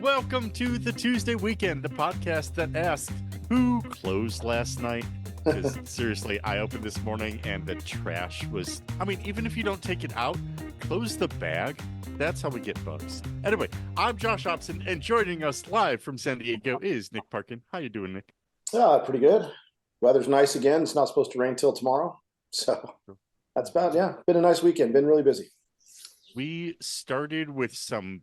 Welcome to the Tuesday Weekend, the podcast that asks who closed last night. Because seriously, I opened this morning and the trash was, even if you don't take it out, close the bag. That's how we get bugs. Anyway, I'm Josh Hobson, and joining us live from San Diego is Nick Parkin. How you doing, Nick? Pretty good. Weather's nice again. It's not supposed to rain till tomorrow. So that's been a nice weekend. Been really busy. We started with some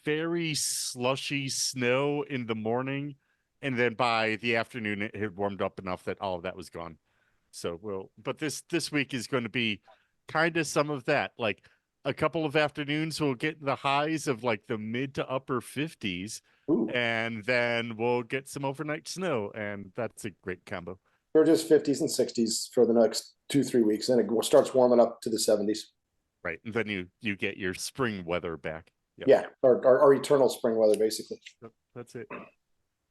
very slushy snow in the morning, and then by the afternoon it had warmed up enough that all of that was gone. But this week is going to be kind of some of that. Like a couple of afternoons we'll get the highs of like the mid to upper 50s. Ooh. And then we'll get some overnight snow, and that's a great combo. We're just 50s and 60s for the next 2-3 weeks, and it starts warming up to the 70s. Right, and then you get your spring weather back. Yep. Yeah, our eternal spring weather, basically. That's it.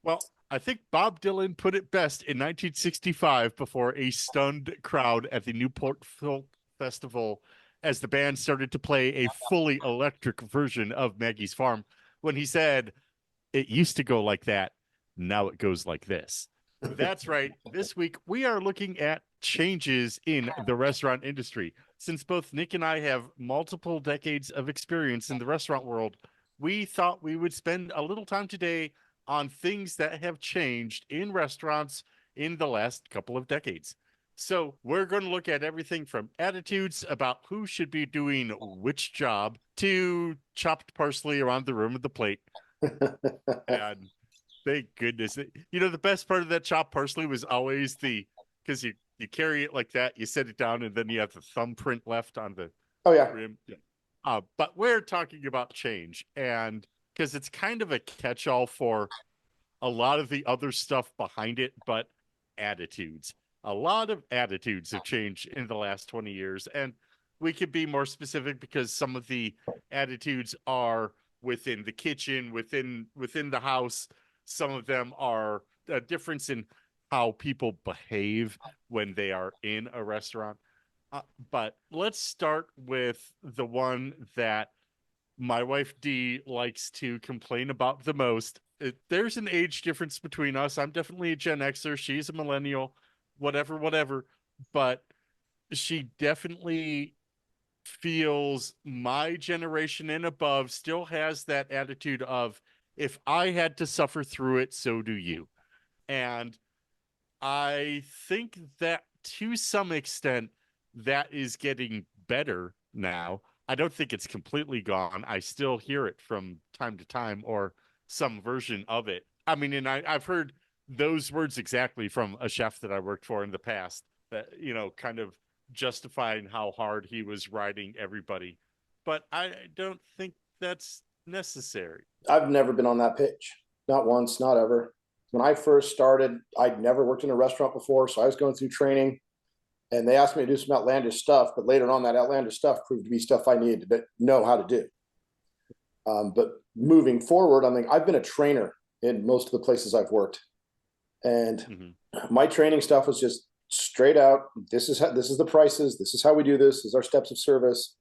Well, I think Bob Dylan put it best in 1965 before a stunned crowd at the Newport Folk Festival as the band started to play a fully electric version of Maggie's Farm, when he said, "It used to go like that. Now it goes like this." That's right. This week, we are looking at changes in the restaurant industry. Since both Nick and I have multiple decades of experience in the restaurant world, we thought we would spend a little time today on things that have changed in restaurants in the last couple of decades. So we're going to look at everything from attitudes about who should be doing which job to chopped parsley around the room of the plate. And thank goodness. The best part of that chopped parsley was always because you carry it like that, you set it down, and then you have the thumbprint left on the rim. Yeah. But we're talking about change, and because it's kind of a catch-all for a lot of the other stuff behind it, but attitudes. A lot of attitudes have changed in the last 20 years, and we could be more specific because some of the attitudes are within the kitchen, within the house. Some of them are a difference in how people behave when they are in a restaurant. But let's start with the one that my wife Dee likes to complain about the most. There's an age difference between us. I'm definitely a Gen Xer. She's a millennial, whatever. But she definitely feels my generation and above still has that attitude of, if I had to suffer through it, so do you. And I think that to some extent that is getting better now. I don't think it's completely gone. I still hear it from time to time, or some version of it. And I've heard those words exactly from a chef that I worked for in the past, that, kind of justifying how hard he was riding everybody. But I don't think that's necessary. I've never been on that pitch. Not once, not ever. When I first started, I'd never worked in a restaurant before, so I was going through training, and they asked me to do some outlandish stuff, but later on that outlandish stuff proved to be stuff I needed to know how to do. But moving forward, I've been a trainer in most of the places I've worked, and my training stuff was just straight out. This is the prices. This is how we do this. This is our steps of service,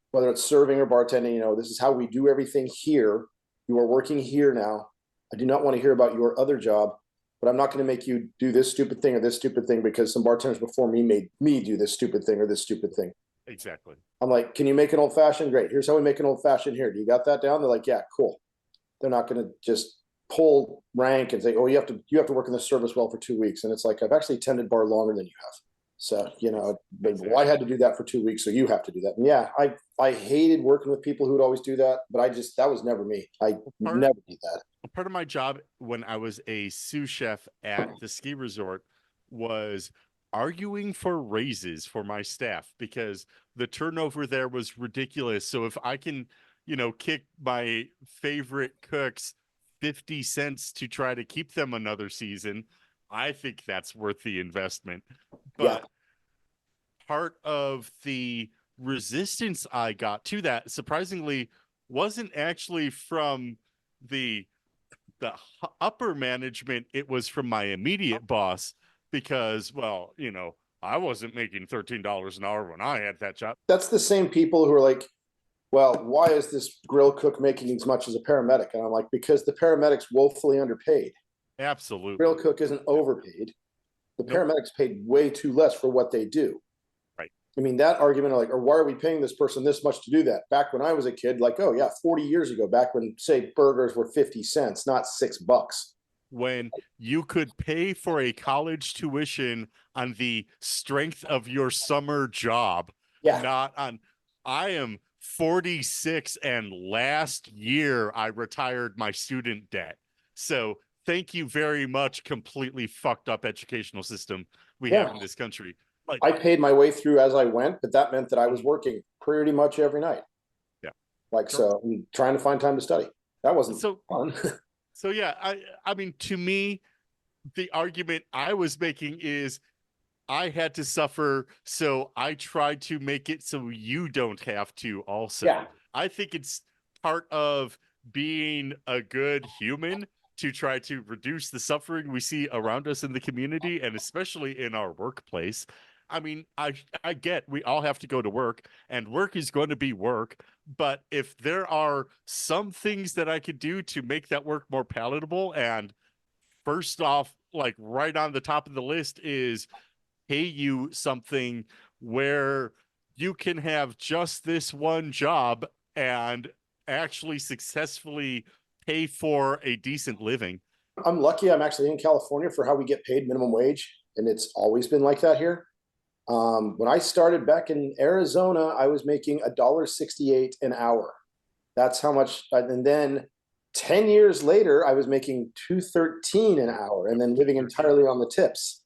whether it's serving or bartending. This is how we do everything here. You are working here now. I do not want to hear about your other job, but I'm not going to make you do this stupid thing or this stupid thing because some bartenders before me made me do this stupid thing or this stupid thing. Exactly. I'm like, can you make an old fashioned? Great. Here's how we make an old fashioned here. Do you got that down? They're like, yeah, cool. They're not going to just pull rank and say, oh, you have to work in the service well for 2 weeks. And it's like, I've actually tended bar longer than you have. So, exactly. I had to do that for 2 weeks, so you have to do that. And yeah, I hated working with people who would always do that, but that was never me. I never did that. Part of my job when I was a sous chef at the ski resort was arguing for raises for my staff because the turnover there was ridiculous. So if I can, kick my favorite cooks 50 cents to try to keep them another season, I think that's worth the investment. But part of the resistance I got to that, surprisingly, wasn't actually from the upper management. It was from my immediate boss because, I wasn't making $13 an hour when I had that job. That's the same people who are like, well, why is this grill cook making as much as a paramedic? And I'm like, because the paramedic's woefully underpaid. Absolutely. Grill cook isn't overpaid. The Nope. paramedics paid way too less for what they do. Right. I mean, that argument of like, or why are we paying this person this much to do that? Back when I was a kid, like, oh yeah, 40 years ago, back when say burgers were 50 cents, not $6. When you could pay for a college tuition on the strength of your summer job, Yeah. not on. I am 46 and last year I retired my student debt. So thank you very much, completely fucked up educational system we have in this country. Like, I paid my way through as I went, but that meant that I was working pretty much every night. Yeah. Like, so I'm trying to find time to study. That wasn't so fun. So yeah, I mean, to me, the argument I was making is I had to suffer, so I tried to make it so you don't have to also. Yeah. I think it's part of being a good human to try to reduce the suffering we see around us in the community and especially in our workplace. I mean, I get we all have to go to work and work is going to be work, but if there are some things that I could do to make that work more palatable, and first off, like right on the top of the list is pay you something where you can have just this one job and actually successfully pay for a decent living. I'm lucky I'm actually in California for how we get paid minimum wage, and it's always been like that here. When I started back in Arizona, I was making $1.68 an hour. That's how much. And then 10 years later, I was making $2.13 an hour, and then living entirely on the tips.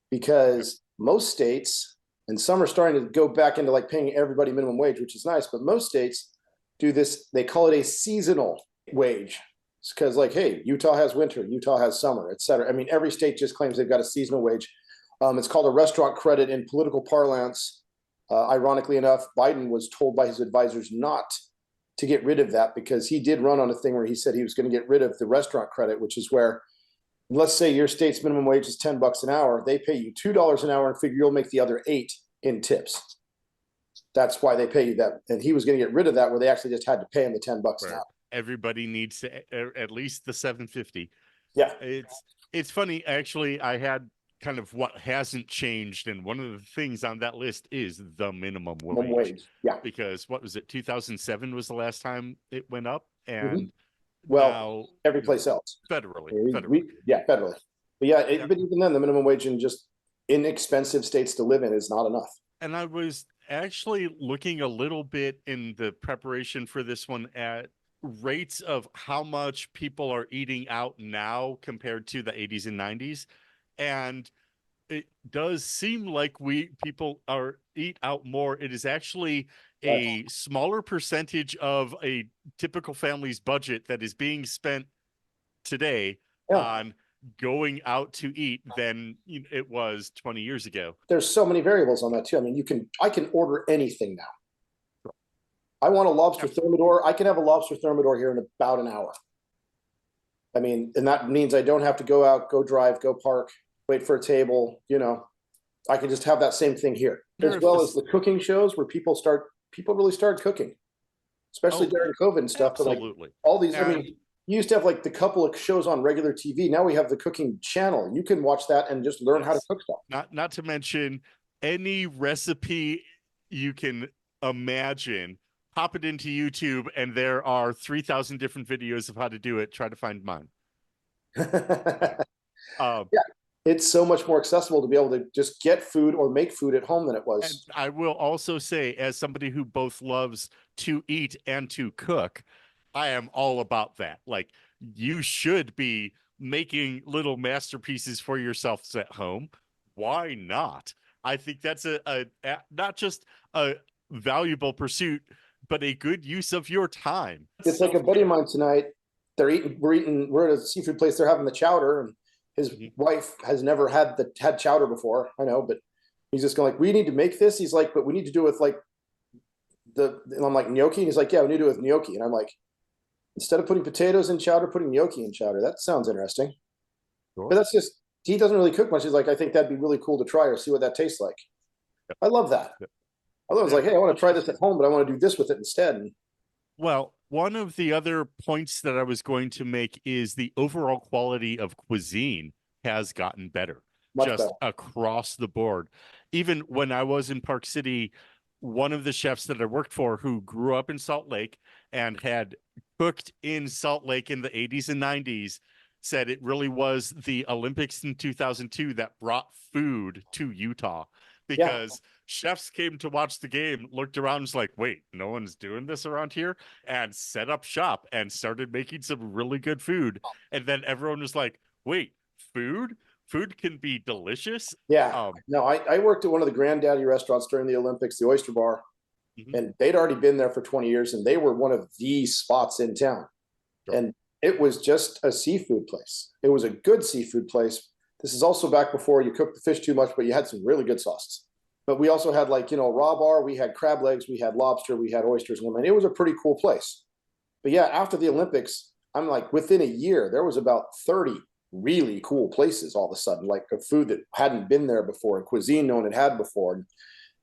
Because most states, and some are starting to go back into like paying everybody minimum wage, which is nice, but most states do this. They call it a seasonal wage. It's because like, hey, Utah has winter, Utah has summer, et cetera. I mean, every state just claims they've got a seasonal wage. It's called a restaurant credit in political parlance. Ironically enough, Biden was told by his advisors not to get rid of that because he did run on a thing where he said he was going to get rid of the restaurant credit, which is where, let's say your state's minimum wage is $10 an hour, they pay you $2 an hour and figure you'll make the other $8 in tips. That's why they pay you that. And he was going to get rid of that where they actually just had to pay him the $10 an hour. Everybody needs to at least the 750. Yeah. It's funny, actually. I had kind of what hasn't changed, and one of the things on that list is the minimum wage. Yeah, because what was it, 2007 was the last time it went up, and well, now every place else federally. Federally. But yeah, but even then the minimum wage in just inexpensive states to live in is not enough. And I was actually looking a little bit in the preparation for this one at rates of how much people are eating out now compared to the 80s and 90s. And it does seem like people are eat out more. It is actually a smaller percentage of a typical family's budget that is being spent today on going out to eat than it was 20 years ago. There's so many variables on that too. I mean, I can order anything now. I want a lobster thermidor. I can have a lobster thermidor here in about an hour. I mean, and that means I don't have to go out, go drive, go park, wait for a table. I can just have that same thing here, as well as the cooking shows where people really start cooking, especially during COVID and stuff. Absolutely. But like all these, I mean, you used to have like the couple of shows on regular TV. Now we have the cooking channel. You can watch that and just learn how to cook stuff. Not to mention any recipe you can imagine. Pop it into YouTube, and there are 3,000 different videos of how to do it. Try to find mine. Yeah, it's so much more accessible to be able to just get food or make food at home than it was. And I will also say, as somebody who both loves to eat and to cook, I am all about that. Like, you should be making little masterpieces for yourselves at home. Why not? I think that's a not just a valuable pursuit, but a good use of your time. It's like a buddy of mine tonight. We're at a seafood place. They're having the chowder, and his wife has never had chowder before. I know, but he's just going like, we need to make this. He's like, but we need to do it with like and I'm like, gnocchi. And he's like, yeah, we need to do it with gnocchi. And I'm like, instead of putting potatoes in chowder, putting gnocchi in chowder. That sounds interesting. Sure. But that's just, he doesn't really cook much. He's like, I think that'd be really cool to try or see what that tastes like. Yep. I love that. Yep. I was like, hey, I want to try this at home, but I want to do this with it instead. And Well, one of the other points that I was going to make is the overall quality of cuisine has gotten better, Much just better. across the board. Even when I was in Park City, one of the chefs that I worked for who grew up in Salt Lake and had cooked in Salt Lake in the 80s and 90s said it really was the Olympics in 2002 that brought food to Utah Yeah. because chefs came to watch the game, looked around, and was like, wait, no one's doing this around here, and set up shop and started making some really good food. And then everyone was like, wait, food? Food can be delicious. Yeah. No, I worked at one of the granddaddy restaurants during the Olympics, the Oyster Bar, Mhm. and they'd already been there for 20 years, and they were one of the spots in town. Sure. And it was just a seafood place. It was a good seafood place. This is also back before you cooked the fish too much, but you had some really good sauces. But we also had, like, raw bar, we had crab legs, we had lobster, we had oysters. And I mean, it was a pretty cool place. But yeah, after the Olympics, I'm like, within a year, there was about 30 really cool places all of a sudden, like a food that hadn't been there before, and cuisine no one had had before. And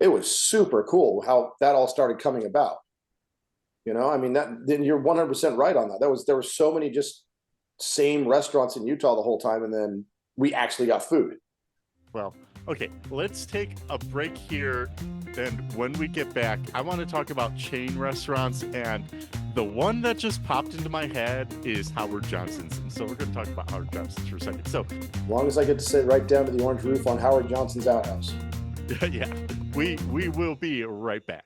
it was super cool how that all started coming about. I mean, then you're 100% right on that. There were so many just same restaurants in Utah the whole time, and then we actually got food. Well, okay, let's take a break here. And when we get back, I want to talk about chain restaurants. And the one that just popped into my head is Howard Johnson's. And so we're going to talk about Howard Johnson's for a second. So, as long as I get to sit right down to the orange roof on Howard Johnson's outhouse. yeah, we will be right back.